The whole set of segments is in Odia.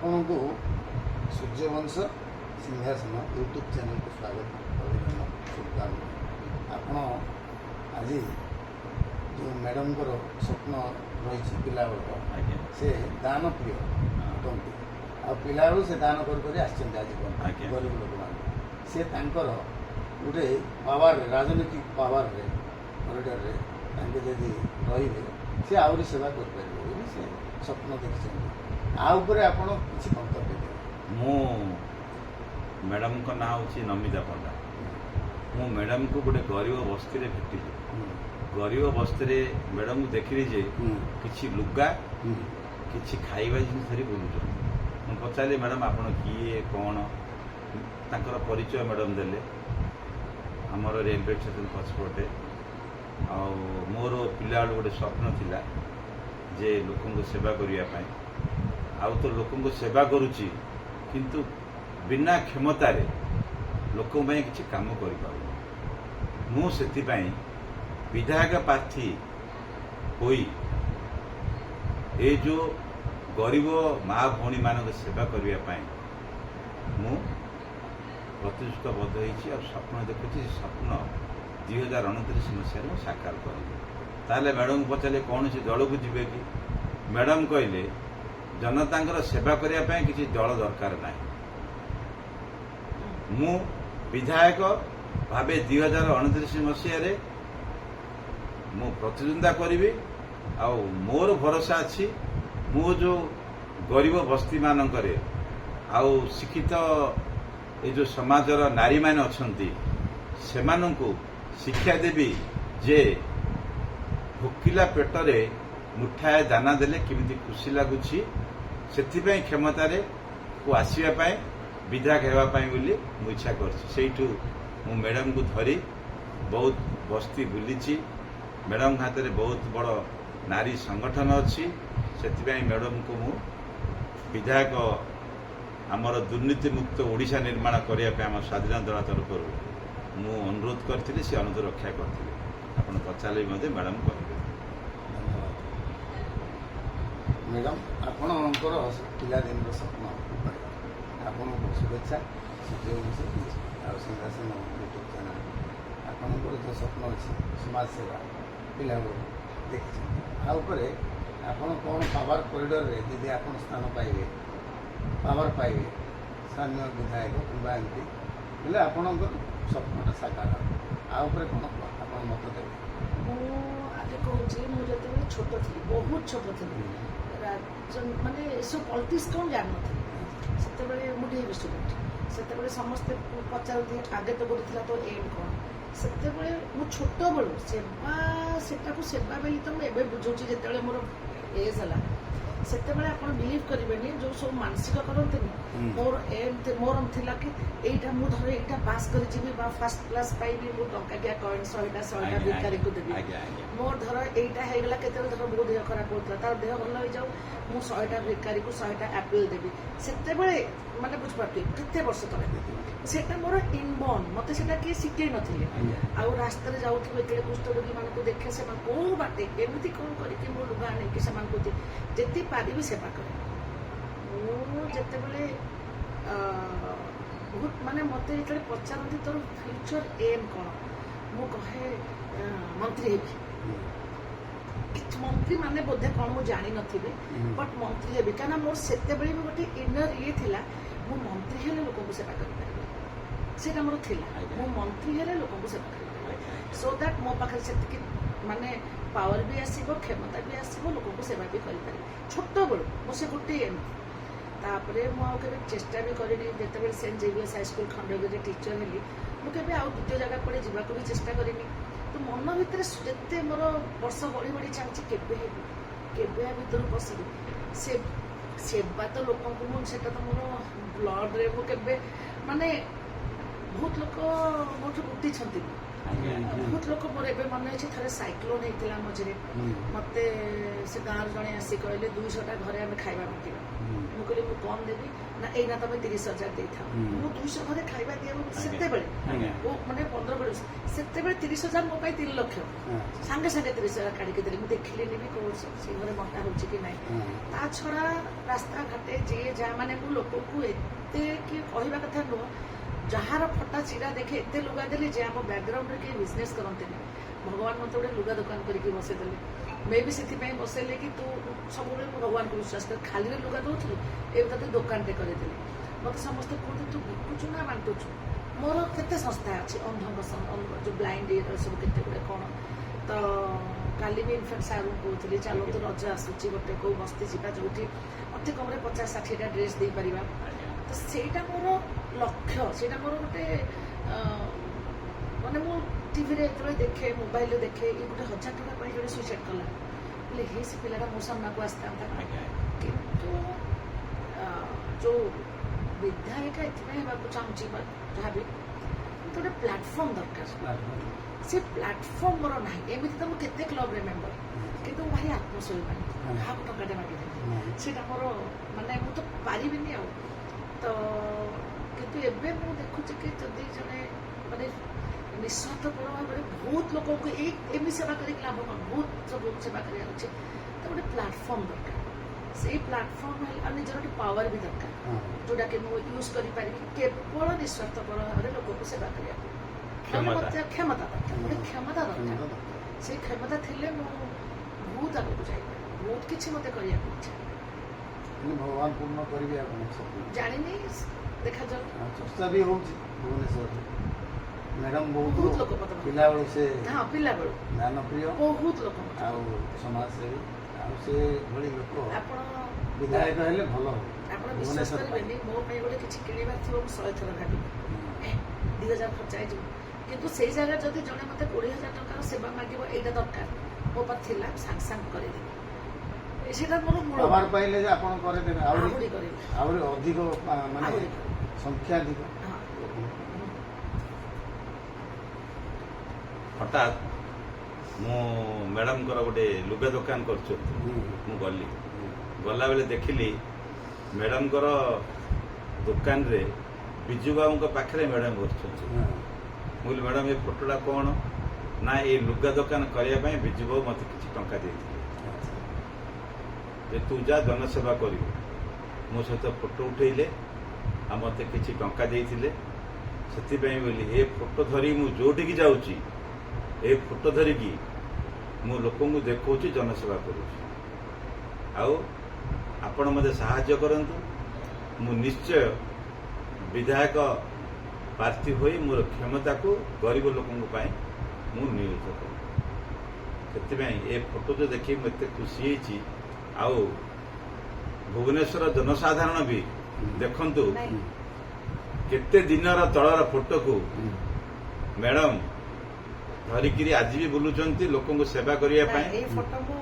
ଆପଣଙ୍କୁ ସୂର୍ଯ୍ୟବଂଶ ସିଂହାସନ ୟୁଟ୍ୟୁବ୍ ଚ୍ୟାନେଲକୁ ସ୍ୱାଗତ ଅଭିନନ୍ଦନ ଶୁଭକାମନା। ଆପଣ ଆଜି ଯେଉଁ ମ୍ୟାଡ଼ାମଙ୍କର ସ୍ୱପ୍ନ ରହିଛି ପିଲାବେଳର ସେ ଦାନ ପ୍ରିୟ ଅଟନ୍ତି ଆଉ ପିଲାବେଳୁ ସେ ଦାନ କରି ଆସିଛନ୍ତି ଆଜି ଗରିବ ଲୋକମାନେ। ସେ ତାଙ୍କର ଗୋଟେ ପାୱାରରେ ରାଜନୈତିକ ପାୱାରରେ କରିଡରରେ ତାଙ୍କେ ଯଦି ରହିବେ ସେ ଆହୁରି ସେବା କରିପାରିବେ ବୋଲି ସେ ସ୍ୱପ୍ନ ଦେଖିଛନ୍ତି। ଆ ଉପରେ ଆପଣ କିଛି ମନ୍ତବ୍ୟ ଦେବେ? ମୁଁ ମ୍ୟାଡ଼ାମଙ୍କ ନାଁ ହେଉଛି ନମିତା ପଣ୍ଡା। ମୁଁ ମ୍ୟାଡ଼ାମକୁ ଗୋଟେ ଗରିବ ବସ୍ତିରେ ଭେଟିଲି। ଗରିବ ବସ୍ତିରେ ମ୍ୟାଡ଼ାମକୁ ଦେଖିଲି ଯେ କିଛି ଲୁଗା କିଛି ଖାଇବା ଜିନିଷ ଧରି ବୁଲୁଛନ୍ତି। ମୁଁ ପଚାରିଲି ମ୍ୟାଡ଼ାମ ଆପଣ କିଏ କ'ଣ? ତାଙ୍କର ପରିଚୟ ମ୍ୟାଡ଼ାମ ଦେଲେ ଆମର ରେଲୱେ ଷ୍ଟେସନ ପଛପଟେ। ଆଉ ମୋର ପିଲାବେଳୁ ଗୋଟେ ସ୍ୱପ୍ନ ଥିଲା ଯେ ଲୋକଙ୍କୁ ସେବା କରିବା ପାଇଁ। ଆଉ ତ ଲୋକଙ୍କୁ ସେବା କରୁଛି କିନ୍ତୁ ବିନା କ୍ଷମତାରେ ଲୋକଙ୍କ ପାଇଁ କିଛି କାମ କରିପାରୁନି। ମୁଁ ସେଥିପାଇଁ ବିଧାୟକ ପ୍ରାର୍ଥୀ ହୋଇ ଏ ଯେଉଁ ଗରିବ ମା ଭଉଣୀମାନଙ୍କ ସେବା କରିବା ପାଇଁ ମୁଁ ପ୍ରତିଶ୍ରୁତିବଦ୍ଧ ହେଇଛି ଆଉ ସ୍ୱପ୍ନ ଦେଖୁଛି। ସେ ସ୍ୱପ୍ନ 2029 ମସିହାରେ ମୁଁ ସାକାର କରିବି। ତାହେଲେ ମ୍ୟାଡ଼ାମଙ୍କୁ ପଚାରିଲେ କୌଣସି ଦଳକୁ ଯିବେ କି? ମ୍ୟାଡ଼ାମ କହିଲେ ଜନତାଙ୍କର ସେବା କରିବା ପାଇଁ କିଛି ଦଳ ଦରକାର ନାହିଁ। ମୁଁ ବିଧାୟକ ଭାବେ 2029 ମସିହାରେ ମୁଁ ପ୍ରତିଦ୍ୱନ୍ଦିତା କରିବି। ଆଉ ମୋର ଭରସା ଅଛି ମୁଁ ଯେଉଁ ଗରିବ ବସ୍ତିମାନଙ୍କରେ ଆଉ ଶିକ୍ଷିତ ଏ ଯେଉଁ ସମାଜର ନାରୀମାନେ ଅଛନ୍ତି ସେମାନଙ୍କୁ ଶିକ୍ଷା ଦେବି ଯେ ଭୋକିଲା ପେଟରେ ମୁଠାଏ ଦାନା ଦେଲେ କେମିତି ଖୁସି ଲାଗୁଛି। ସେଥିପାଇଁ କ୍ଷମତାରେ ଆସିବା ପାଇଁ ବିଧାୟକ ହେବା ପାଇଁ ବୋଲି ମୁଁ ଇଚ୍ଛା କରିଛି। ସେଇଠୁ ମୁଁ ମ୍ୟାଡ଼ାମକୁ ଧରି ବହୁତ ବସ୍ତି ବୁଲିଛି। ମ୍ୟାଡ଼ାମଙ୍କ ହାତରେ ବହୁତ ବଡ଼ ନାରୀ ସଂଗଠନ ଅଛି। ସେଥିପାଇଁ ମ୍ୟାଡ଼ାମକୁ ମୁଁ ବିଧାୟକ ଆମର ଦୁର୍ନୀତିମୁକ୍ତ ଓଡ଼ିଶା ନିର୍ମାଣ କରିବା ପାଇଁ ଆମ ସ୍ୱାଧୀନ ଦଳ ତରଫରୁ ମୁଁ ଅନୁରୋଧ କରିଥିଲି। ସେ ଅନୁରୋଧ ରକ୍ଷା କରିଥିଲେ। ଆପଣ ପଚାରିଲେ ମଧ୍ୟ ମ୍ୟାଡ଼ାମ କହିବେ। ଧନ୍ୟବାଦ ମ୍ୟାଡ଼ାମ। ଆପଣଙ୍କର ପିଲାଦିନର ସ୍ୱପ୍ନ ଆପଣଙ୍କୁ ଶୁଭେଚ୍ଛା। ସୂର୍ଯ୍ୟବଂଶ ଆଉ ସିଂହାସନ ୟୁଟ୍ୟୁବ୍ ଚ୍ୟାନେଲ ଆପଣଙ୍କର ଯେଉଁ ସ୍ୱପ୍ନ ଅଛି ସମାଜ ସେବା ପିଲାବେଳୁ ଦେଖିଛନ୍ତି। ଆ ଉପରେ ଆପଣ କ'ଣ ପାୱାର କରିଡରରେ ଯଦି ଆପଣ ସ୍ଥାନ ପାଇବେ ପାୱାର ପାଇବେ ସ୍ଥାନୀୟ ବିଧାୟକ କିମ୍ବା ଏମିତି ହେଲେ ଆପଣଙ୍କର ସ୍ୱପ୍ନଟା ସାକାର ହେବ। ଆ ଉପରେ କ'ଣ ଆପଣ ମତ ଦେବେ? ମୁଁ ଆଗେ କହୁଛି ମୁଁ ଯେତେବେଳେ ଛୋଟ ଥିଲି ବହୁତ ଛୋଟ ଥିଲି ମାନେ ଏସବୁ ପଲିଟିକ୍ସ କ'ଣ ଜାଣିନଥିଲି। ସେତେବେଳେ ମୁଁ ଟିକେ ଷ୍ଟୁଡେଣ୍ଟ। ସେତେବେଳେ ସମସ୍ତେ ପଚାରୁଥିଲେ ଆଗେ ତ କରୁଥିଲା ତ ଏମ୍ କ'ଣ। ସେତେବେଳେ ମୁଁ ଛୋଟବେଳୁ ସେଟାକୁ ସେବା ବୋଲି ତ ମୁଁ ଏବେ ବୁଝୁଛି। ଯେତେବେଳେ ମୋର ଏଜ୍ ହେଲା ସେତେବେଳେ ଆପଣ ବିଲିଭ୍ କରିବେନି ଯେଉଁ ସବୁ ମାନସିକ କରନ୍ତିନି ମୋର ଥିଲା କି ଏଇଟା ମୁଁ ଧର ଏଇଟା ପାସ୍ କରିଯିବି ବା ଫାର୍ଷ୍ଟ କ୍ଲାସ୍ ପାଇବି ମୁଁ ଟଙ୍କାକିଆ କଏନ୍ 100ଟା ଭିକାରୀକୁ ଦେବି। ମୋର ଧର ଏଇଟା ହେଇଗଲା କେତେବେଳେ ଧର ବହୁତ ଦେହ ଖରାପ ହେଉଥିଲା ତାର ଦେହ ଭଲ ହେଇଯାଉ ମୁଁ 100ଟା ଭିକାରୀକୁ 100ଟା ଆପେଲ୍ ଦେବି। ସେତେବେଳେ ମାନେ ବୁଝିପାରୁଥିବେ କେତେ ବର୍ଷ ତଳେ ସେଟା ମୋର ଇନବର୍ନ। ମୋତେ ସେଟା କିଏ ଶିଖେଇ ନଥିଲେ। ଆଉ ରାସ୍ତାରେ ଯାଉଥିବେ ଯେତେବେଳେ କୁଷ୍ଠରୋଗୀମାନଙ୍କୁ ଦେଖେ ସେମାନେ କୋଉ ବାଟେ କେମିତି କ'ଣ କରିକି ମୁଁ ଲୁଗା ଆଣିକି ସେମାନଙ୍କୁ ଯେତିକି ପାରିବି ସେବା କରେ। ମୁଁ ଯେତେବେଳେ ବହୁତ ମାନେ ମୋତେ ଯେତେବେଳେ ପଚାରନ୍ତି ତୋର ଫ୍ୟୁଚର ଏମ୍ କ'ଣ ମୁଁ କହେ ମନ୍ତ୍ରୀ ହେବି। ମନ୍ତ୍ରୀ ମାନେ ବୋଧେ କ'ଣ ମୁଁ ଜାଣିନଥିବି ବଟ୍ ମନ୍ତ୍ରୀ ହେବି। କାହିଁକିନା ମୋର ସେତେବେଳେ ବି ଗୋଟେ ଇନର ଇଏ ଥିଲା ମୁଁ ମନ୍ତ୍ରୀ ହେଲେ ଲୋକଙ୍କୁ ସେବା କରିପାରିବି। ସେଇଟା ମୋର ଥିଲା ମୁଁ ମନ୍ତ୍ରୀ ହେଲେ ଲୋକଙ୍କୁ ସେବା କରିପାରିବି। ସୋ ଦ୍ୟାଟ୍ ମୋ ପାଖରେ ସେତିକି ମାନେ ପାୱାର ବି ଆସିବ କ୍ଷମତା ବି ଆସିବ ଲୋକଙ୍କୁ ସେବା ବି କରିପାରିବି। ଛୋଟବେଳୁ ମୁଁ ସେ ଗୋଟେ ଏମ୍। ତାପରେ ମୁଁ ଆଉ କେବେ ଚେଷ୍ଟା ବି କରିନି। ଯେତେବେଳେ ସେଣ୍ଟ ଜେଭିୟର୍ସ ହାଇସ୍କୁଲ ଖଣ୍ଡଗିରିରେ ଟିଚର ହେଲି ମୁଁ କେବେ ଆଉ ଦ୍ୱିତୀୟ ଜାଗା କୁଆଡ଼େ ଯିବାକୁ ବି ଚେଷ୍ଟା କରିନି। ତ ମନ ଭିତରେ ଯେତେ ମୋର ବର୍ଷ ବଢ଼ି ବଢ଼ି ଚାଲିଛି କେବେ ହେବି କେବେ ଭିତରୁ ପଶିବି ସେବା ତ ଲୋକଙ୍କୁ ମୁଁ ସେଟା ତ ମୋର ବ୍ଲଡ଼ରେ ମୁଁ କେବେ ମାନେ ବହୁତ ଲୋକ ମୋଠୁ ଲୁଟିଛନ୍ତି ବହୁତ ଲୋକ ମୋର ଏବେ ମନେ ଅଛି ଥରେ ସାଇକ୍ଲୋନ ହେଇଥିଲା ମଝିରେ ମତେ ସେ ଗାଁରୁ ଜଣେ ଆସି କହିଲେ 200ଟା ଘରେ ଆମେ ଖାଇବା ବାଣ୍ଟିବା। ମୁଁ କହିଲି ମୁଁ କଣ ଦେବି ନା ଏଇନା ତମେ 30,000 ଦେଇଥାଅ। ମୁଁ 200 ଘରେ ଖାଇବା ଦିଆ ସେତେବେଳେ ମାନେ 15 ସେତେବେଳେ 30,000 ମୋ ପାଇଁ 3 ଲକ୍ଷ। ସାଙ୍ଗେ ସାଙ୍ଗେ 30,000 କାଢିକି ଦେଲି। ମୁଁ ଦେଖିଲିନି ବି କୋଉ ସେ ଘରେ ବଣ୍ଟା ହଉଛି କି ନାହିଁ। ତା ଛଡା ରାସ୍ତାଘାଟେ ଯିଏ ଯାହା ମାନେ ମୁଁ ଲୋକଙ୍କୁ ଏତେ କି କହିବା କଥା ନୁହଁ ଯାହାର ଫଟା ଚିରା ଦେଖେ ଏତେ ଲୁଗା ଦେଲି ଯେ ଆମ ବ୍ୟାକଗ୍ରାଉଣ୍ଡରେ କେହି ବିଜନେସ୍ କରନ୍ତିନି। ଭଗବାନ ମତେ ଗୋଟେ ଲୁଗା ଦୋକାନ କରିକି ବସେଇଦେଲେ। ମେ ବି ସେଥିପାଇଁ ବସେଇଲେ କି ତୁ ସବୁବେଳେ ମୁଁ ଭଗବାନଙ୍କୁ ବିଶ୍ୱାସ କରେ ଖାଲିରେ ଲୁଗା ଦଉଥିଲି ଏବେ ତତେ ଦୋକାନଟେ କରିଦେଲି। ମତେ ସମସ୍ତେ କୁହନ୍ତି ତୁ ବିକୁଛୁ ନା ବାଣ୍ଟୁଛୁ। ମୋର କେତେ ସଂସ୍ଥା ଅଛି ଅନ୍ଧଙ୍କ ଯୋଉ ବ୍ଲାଇଣ୍ଡ ସବୁ କେତେ ଗୁଡେ କଣ ତ କାଲି ବି ଇନଫାକ୍ଟ ସାର୍ଙ୍କୁ କହୁଥିଲି ଚାଲନ୍ତୁ ରଜ ଆସୁଛି ଗୋଟେ କୋଉ ବସ୍ତି ଯିବା ଯୋଉଠି ଅତି କମରେ 50-60ଟା ଡ୍ରେସ୍ ଦେଇପାରିବା। ତ ସେଇଟା ମୋର ଲକ୍ଷ୍ୟ। ସେଇଟା ମୋର ଗୋଟେ ମାନେ ମୁଁ ଟିଭିରେ ଯେତେବେଳେ ଦେଖେ ମୋବାଇଲରେ ଦେଖେ ଏଇ ଗୋଟେ 1,000 ଟଙ୍କା ପାଇଁ ଜଣେ ସୁଇସାଇଡ୍ କଲା ବୋଲେ ହେ ସେ ପିଲାଟା ମୋ ସାମ୍ନାକୁ ଆସିଥାନ୍ତା। କିନ୍ତୁ ଯୋଉ ବିଧାୟିକା ଏଥିପାଇଁ ହେବାକୁ ଚାହୁଁଛି ବା ଯାହାବି କିନ୍ତୁ ଗୋଟେ ପ୍ଲାଟଫର୍ମ ଦରକାର। ସେ ପ୍ଲାଟଫର୍ମ ମୋର ନାହିଁ। ଏମିତି ତ ମୁଁ କେତେ କ୍ଲବରେ ମେମ୍ବର କିନ୍ତୁ ମୁଁ ଭାରି ଆତ୍ମସ୍ୱାଭିମାନୀ କାହାକୁ ଟଙ୍କାଟେ ମାଗିଦେବି ସେଇଟା ମୋର ମାନେ ମୁଁ ତ ପାରିବିନି ଆଉ। ତ କିନ୍ତୁ ଏବେ ମୁଁ ଦେଖୁଛି କି ଯଦି ଜଣେ ମାନେ ନିଃସ୍ୱାର୍ଥପର ଭାବରେ ବହୁତ ଲୋକଙ୍କୁ ଏମିତି ସେବା କରିକି ଲାଭ କଣ ବହୁତ ସବୁ ସେବା କରିବାର ଅଛି। ତ ଗୋଟେ ପ୍ଲାଟଫର୍ମ ଦରକାର। ସେଇ ପ୍ଲାଟଫର୍ମ ଆଉ ନିଜର ଗୋଟେ ପାୱାର ବି ଦରକାର ଯୋଉଟାକି ମୁଁ ୟୁଜ୍ କରିପାରିବି କେବଳ ନିଃସ୍ୱାର୍ଥପର ଭାବରେ ଲୋକଙ୍କୁ ସେବା କରିବାକୁ। କ୍ଷମତା ଦରକାର। ଗୋଟେ କ୍ଷମତା ଦରକାର। ସେଇ କ୍ଷମତା ଥିଲେ ମୁଁ ବହୁତ ଆଗକୁ ଯାଇପାରିବି। ବହୁତ କିଛି ମତେ କରିବାକୁ ଇଚ୍ଛା। ଭଗବାନ ପୂର୍ଣ୍ଣ କରିବେ ଆପଣ ଜାଣିନି ଦେଖାଯାଉ। ଚର୍ଚ୍ଚା ବି ହଉଛି ଭୁବନେଶ୍ୱରରେ ମ୍ୟାଡାମ ବହୁତ ଲୋକ ପିଲାବେଳୁ ସେ ପିଲାବେଳୁ ଜ୍ଞାନପ୍ରିୟ ବହୁତ ଲୋକ ଆଉ ସମାଜସେବୀ ଆଉ ସେ ଭଳି ଲୋକ ଆପଣ ବିଧାୟକ ହେଲେ ଭଲ ହବ। ଆପଣ ବିଶ୍ୱାସ କରିବେନି ମୋ ପାଇଁ ଗୋଟେ କିଛି କିଣିବାର ଥିବ ମୁଁ 100 ଥର ଭାବିବି 2,000 ଖର୍ଚ୍ଚ ହେଇଯିବ। କିନ୍ତୁ ସେଇ ଜାଗାରେ ଯଦି ଜଣେ ମତେ 20,000 ଟଙ୍କାର ସେବା ମାଗିବ ଏଇଟା ଦରକାର ମୋ ପାଖରେ ଥିଲା ସାଙ୍ଗେ ସାଙ୍ଗେ କରିଦେବି। ସେଇଟା ମୋର ମୂଳ ପାଇଲେ ଯେ ଆପଣ କରିଦେବେ ଆହୁରି କରିବି ଆହୁରି ଅଧିକ ମାନେ ସଂଖ୍ୟାଧିକ। ହଠାତ୍ ମୁଁ ମ୍ୟାଡ଼ାମଙ୍କର ଗୋଟେ ଲୁଗା ଦୋକାନ କରୁଛନ୍ତି। ମୁଁ ଗଲାବେଳେ ଦେଖିଲି ମ୍ୟାଡ଼ାମଙ୍କର ଦୋକାନରେ ବିଜୁ ବାବୁଙ୍କ ପାଖରେ ମ୍ୟାଡ଼ାମ ବସୁଛନ୍ତି। ମୁଁ କହିଲି ମ୍ୟାଡ଼ାମ ଏ ଫଟୋଟା କ'ଣ ନା ଏଇ ଲୁଗା ଦୋକାନ କରିବା ପାଇଁ ବିଜୁ ବାବୁ ମୋତେ କିଛି ଟଙ୍କା ଦେଇଥିଲେ ଯେ ତୁ ଯା ଜନସେବା କରିବୁ। ମୋ ସହିତ ଫଟୋ ଉଠେଇଲେ ଆଉ ମୋତେ କିଛି ଟଙ୍କା ଦେଇଥିଲେ। ସେଥିପାଇଁ ବୋଲି ଏ ଫଟୋ ଧରି ମୁଁ ଯୋଉଠିକି ଯାଉଛି ଏ ଫଟୋ ଧରିକି ମୁଁ ଲୋକଙ୍କୁ ଦେଖାଉଛି ଜନସେବା କରୁଛି। ଆଉ ଆପଣ ମୋତେ ସାହାଯ୍ୟ କରନ୍ତୁ। ମୁଁ ନିଶ୍ଚୟ ବିଧାୟକ ପ୍ରାର୍ଥୀ ହୋଇ ମୋର କ୍ଷମତାକୁ ଗରିବ ଲୋକଙ୍କ ପାଇଁ ମୁଁ ନିୟୋଜିତ କରିବି। ସେଥିପାଇଁ ଏ ଫଟୋ ଯୋଉ ଦେଖି ମୁଁ ଏତେ ଖୁସି ହେଇଛି। ଆଉ ଭୁବନେଶ୍ୱର ଜନସାଧାରଣ ବି ଦେଖନ୍ତୁ କେତେ ଦିନର ତଳର ଫଟୋକୁ ମ୍ୟାଡାମ ଧରିକିରି ଆଜି ବି ବୁଲୁଛନ୍ତି ଲୋକଙ୍କୁ ସେବା କରିବା ପାଇଁ। ଏଇ ଫଟୋ ମୁଁ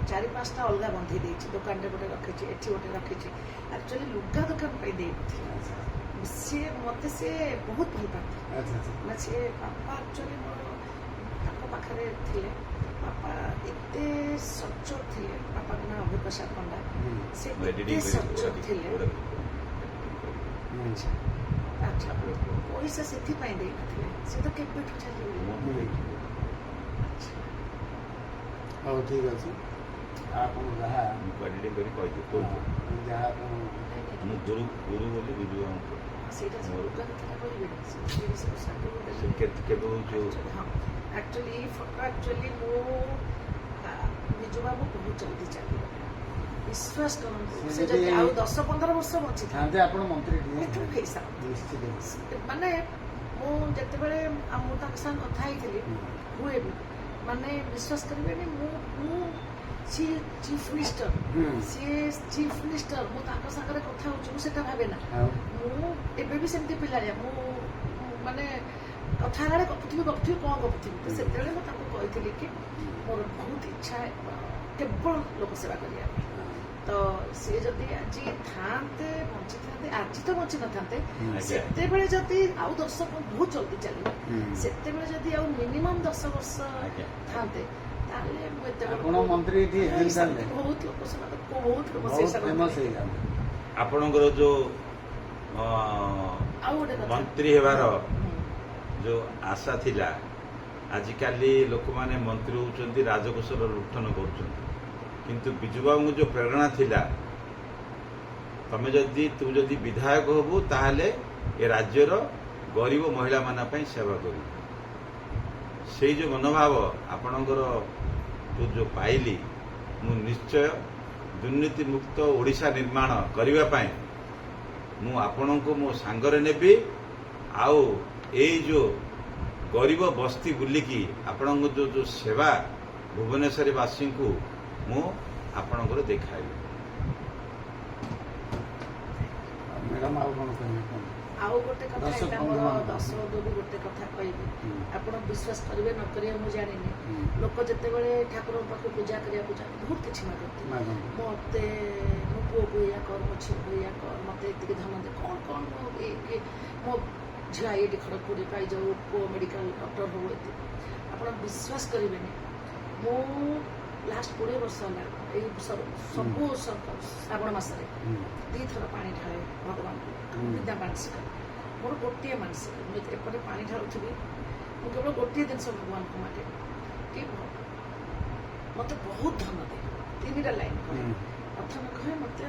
4-5ଟା ଅଲଗା ବନ୍ଧେଇ ଦେଇଛି। ଦୋକାନରେ ଗୋଟେ ରଖିଛି ଏଠି ଗୋଟେ ରଖିଛି। ଆକ୍ଚୁଆଲି ଲୁଗା ଦୋକାନ ପାଇଁ ଦେଇନଥିଲି। ସିଏ ମତେ ସିଏ ବହୁତ ଭଲ ପାଆନ୍ତି। ମାନେ ସିଏ ବାପା ଆକ୍ଚୁଆଲି ମୋର ତାଙ୍କ ପାଖରେ ଥିଲେ। ବାପା ଏତେ ସଚ୍ଚୋଟ ଥିଲେ। ବାପାଙ୍କ ନାଁ ଅଭିପ୍ରସାଦ ପଣ୍ଡା। ସେ ଏତେ ସଚ୍ଚୋଟ ଥିଲେ। ଆଚ୍ଛା ପଇସା ସେଥିପାଇଁ ଦେଇନଥିଲେ। ସେ ତ କେବେଠୁ ଚାଲିଗଲେ। ହଉ ଠିକ୍ ଅଛି। ଆପଣ ଯାହା ଏଡିଟିଂ କରି କହିଦିଏ ଯାହା ମୁଁ ଗୁରୁ ବୋଲି ବିଜୁ ବାବୁଙ୍କୁ ସେଇଟା ଲୁଗା କଥାଟା କହିବେନି କେବେ ହଉଛି ଆକ୍ଚୁଆଲି ଏଇ ଫଟୋ ଆକ୍ଚୁଆଲି ମୁଁ ବିଜୁ ବାବୁ ବହୁତ ଜଲ୍ଦି ଚାଲିଗଲେ। ବିଶ୍ୱାସ କରନ୍ତୁ ସେ ଯଦି ଆଉ 10-15 ବର୍ଷ ବଞ୍ଚିଥାନ୍ତେ ଆପଣ ମନ୍ତ୍ରୀ ମାନେ ମୁଁ ଯେତେବେଳେ ମୁଁ ତାଙ୍କ ସାଙ୍ଗେ କଥା ହେଇଥିଲି ହୁଏ ବି ମାନେ ବିଶ୍ୱାସ କରିବେନି ମୁଁ ସିଏ ଚିଫ୍ ମିନିଷ୍ଟର ସିଏ ଚିଫ୍ ମିନିଷ୍ଟର ମୁଁ ତାଙ୍କ ସାଙ୍ଗରେ କଥା ହଉଛି ମୁଁ ସେଟା ଭାବେ ନା। ମୁଁ ଏବେ ବି ସେମିତି ପିଲାଳିଆ ମୁଁ ମାନେ କଥା ହେଲାବେଳେ ଗପୁଥିବି କ'ଣ ଗପୁଥିବି। ତ ସେତେବେଳେ ମୁଁ ତାଙ୍କୁ କହିଥିଲି କି ମୋର ବହୁତ ଇଚ୍ଛା କେବଳ ଲୋକ ସେବା କରିବା ପାଇଁ। ତ ସିଏ ଯଦି ଆଜି ଥାନ୍ତେ ବଞ୍ଚିଥାନ୍ତେ, ଆଜି ତ ବଞ୍ଚି ନଥାନ୍ତେ, ଆଜ୍ଞା। ସେତେବେଳେ ଯଦି ଆଉ 10 ବହୁତ ଜଲ୍ଦି ଚାଲିବ, ସେତେବେଳେ ଯଦି ଆଉ ମିନିମମ୍ 10 ବର୍ଷ ଆଜ୍ଞା। ଥାନ୍ତେ ତାହେଲେ ମୁଁ ଏତେ ବଡ଼ ଆପଣ ମନ୍ତ୍ରୀ ଏଠି ହେଇଥାନ୍ତେ, ବହୁତ ଲୋକ ସେମାନେ ବହୁତ ଲୋକ ବହୁତ ଚେଷ୍ଟା ଫେମସ୍ କରୁଥିଲେ। ହେଇଥାନ୍ତେ। ଆପଣଙ୍କର ଯୋଉ ଆଉ ଗୋଟେ କଥା, ମନ୍ତ୍ରୀ ହେବାର ହୁଁ, ଯୋଉ ଆଶା ଥିଲା, ଆଜିକାଲି ଲୋକମାନେ ମନ୍ତ୍ରୀ ହେଉଛନ୍ତି, ରାଜକୋଷର ଲୁଣ୍ଠନ କରୁଛନ୍ତି, କିନ୍ତୁ ବିଜୁବାବୁଙ୍କ ଯୋଉ ପ୍ରେରଣା ଥିଲା, ତୁ ଯଦି ବିଧାୟକ ହବୁ ତାହେଲେ ଏ ରାଜ୍ୟର ଗରିବ ମହିଳାମାନଙ୍କ ପାଇଁ ସେବା କରିବୁ। ସେଇ ଯୋଉ ମନୋଭାବ ଆପଣଙ୍କର ଯୋଉ ପାଇଲି, ମୁଁ ନିଶ୍ଚୟ ଦୁର୍ନୀତିମୁକ୍ତ ଓଡ଼ିଶା ନିର୍ମାଣ କରିବା ପାଇଁ ମୁଁ ଆପଣଙ୍କୁ ମୋ ସାଙ୍ଗରେ ନେବି। ଆଉ ଏଇ ଯୋଉ ଗରିବ ବସ୍ତି ବୁଲିକି ଆପଣଙ୍କ ଯୋଉ ସେବା ଭୁବନେଶ୍ୱର ବାସୀଙ୍କୁ ମୁଁ ଆପଣଙ୍କର ଦେଖାଇବି। ମ୍ୟାଡ଼ାମ୍ ଆଉ କ'ଣ କହିବେ କୁହନ୍ତୁ? ଆଉ ଗୋଟେ କଥା, ଦର୍ଶକ ଏଇଟା ମୋର ବନ୍ଧୁମାନଙ୍କୁ। ଦର୍ଶକଙ୍କୁ ଗୋଟେ କଥା କହିବି, ଆପଣ ବିଶ୍ୱାସ କରିବେ ନ କରିବେ ମୁଁ ଜାଣିନି, ହୁଁ। ଲୋକ ଯେତେବେଳେ ଠାକୁରଙ୍କ ପାଖକୁ ପୂଜା କରିବାକୁ ଯାଆନ୍ତି ବହୁତ କିଛି ମାଗନ୍ତି। ମାଗନ୍ତୁ। ମୋତେ ମୋ ପୁଅକୁ ଏଇଆ କର, ମୋ ଝିଅକୁ ଏଇଆ କର, ମୋତେ ଏତିକି ଧନ ଦେ, କ'ଣ ମୋ ଝିଅ IIT ଖଡ଼ଗପୁରରେ ପାଇଯାଉ, ପୁଅ ମେଡ଼ିକାଲ ଡକ୍ଟର ହଉ, ଏତିକି। ଆପଣ ବିଶ୍ୱାସ କରିବେନି, ମୁଁ ଲାଷ୍ଟ 20 ବର୍ଷ ହେଲା ଏଇ ସବୁ ଶ୍ରାବଣ ମାସରେ 2 ଥର ପାଣି ଢାଳେ ଭଗବାନଙ୍କୁ, ବିନା ମାନସିକ। ମୋର ଗୋଟିଏ ମାନସିକ, ମୁଁ ଏପଟେ ପାଣି ଢାଳୁଥିବି, ମୁଁ କେବଳ ଗୋଟିଏ ଜିନିଷ ଭଗବାନଙ୍କୁ ମାଗେ କି ମୋତେ ବହୁତ ଧନ ଦିଏ। 3ଟା ଲାଇନ୍ କହେ। ପ୍ରଥମେ କହେ ମୋତେ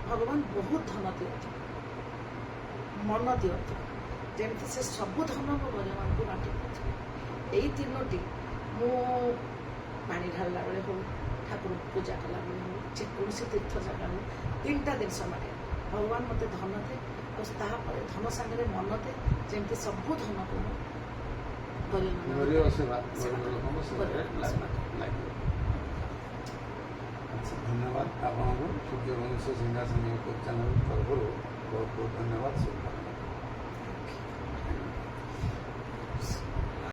ଭଗବାନ ବହୁତ ଧନ ଦିଅନ୍ତୁ, ମନ ଦିଅନ୍ତୁ, ଯେମିତି ସେ ସବୁ ଧନ ମୋ ଗରିବମାନଙ୍କୁ ବାଣ୍ଟି ଦେଉଥିବେ। ଏଇ 3ଟି ମୁଁ ପାଣି ଢାଳିଲା ବେଳେ ହଉ, ଠାକୁରଙ୍କୁ ପୂଜା କଲାବେଳେ ହଉ, ଯେକୌଣସି ତୀର୍ଥ ଜାଗା ହଉ, 3ଟା ଜିନିଷ ମାଗେ। ଭଗବାନ ମୋତେ ଧନ ଦେ, ଆଉ ତାପରେ ଧନ ସାଙ୍ଗରେ ମନ ଦେ, ଯେମିତି ସବୁ ଧନକୁ ମୁଁ ଗରିବ ସେବା, ଗରିବ ଲୋକଙ୍କ ସେବାରେ ଲାଗିବ। ଆଚ୍ଛା, ଧନ୍ୟବାଦ ଆପଣଙ୍କୁ। ସୂର୍ଯ୍ୟବଂଶ ସିଂହାସନ ୟୁଟ୍ୟୁବ୍ ଚ୍ୟାନେଲ୍ ତରଫରୁ ବହୁତ ବହୁତ ଧନ୍ୟବାଦ।